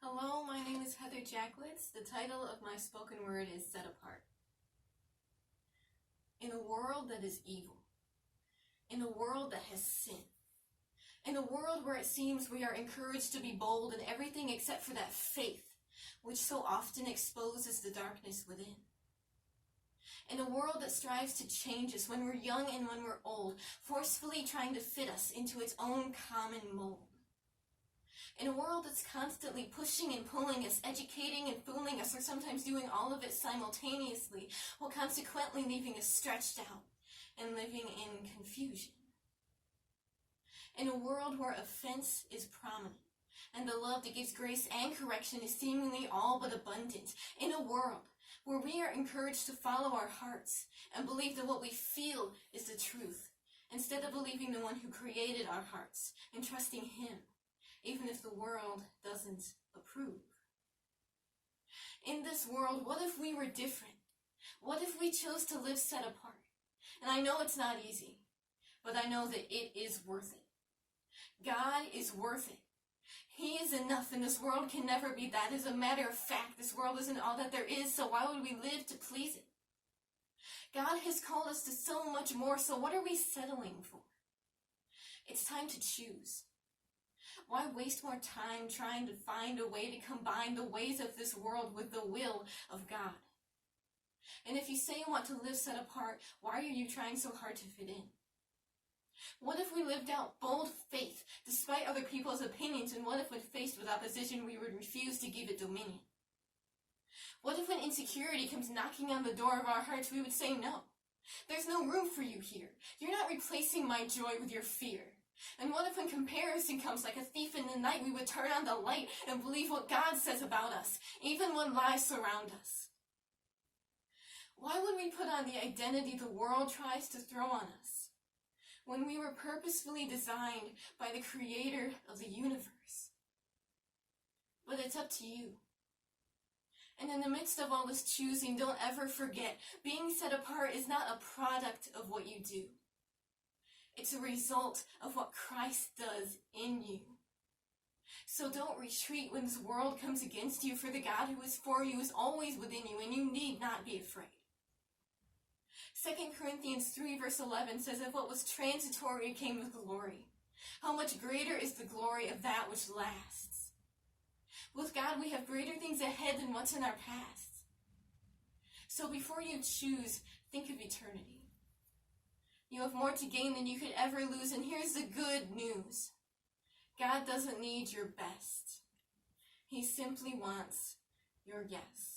Hello, my name is Heather Jackiewicz. The title of my spoken word is Set Apart. In a world that is evil, in a world that has sin, in a world where it seems we are encouraged to be bold in everything except for that faith, which so often exposes the darkness within. In a world that strives to change us when we're young and when we're old, forcefully trying to fit us into its own common mold. In a world that's constantly pushing and pulling us, educating and fooling us, or sometimes doing all of it simultaneously, while consequently leaving us stretched out and living in confusion. In a world where offense is prominent, and the love that gives grace and correction is seemingly all but abundant. In a world where we are encouraged to follow our hearts and believe that what we feel is the truth, instead of believing the one who created our hearts and trusting him, even if the world doesn't approve. In this world, what if we were different? What if we chose to live set apart? And I know it's not easy, but I know that it is worth it. God is worth it. He is enough, and this world can never be that. As a matter of fact, this world isn't all that there is, so why would we live to please it? God has called us to so much more, so what are we settling for? It's time to choose. Why waste more time trying to find a way to combine the ways of this world with the will of God? And if you say you want to live set apart, why are you trying so hard to fit in? What if we lived out bold faith despite other people's opinions, and what if when faced with opposition we would refuse to give it dominion? What if when insecurity comes knocking on the door of our hearts we would say no? There's no room for you here. You're not replacing my joy with your fear. And what if when comparison comes like a thief in the night, we would turn on the light and believe what God says about us, even when lies surround us? Why would we put on the identity the world tries to throw on us, when we were purposefully designed by the creator of the universe? But it's up to you. And in the midst of all this choosing, don't ever forget, being set apart is not a product of what you do. It's a result of what Christ does in you. So don't retreat when this world comes against you, for the God who is for you is always within you, and you need not be afraid. 2 Corinthians 3 verse 11 says, "If what was transitory came with glory, how much greater is the glory of that which lasts." With God, we have greater things ahead than what's in our past. So before you choose, think of eternity. You have more to gain than you could ever lose, and here's the good news. God doesn't need your best. He simply wants your yes.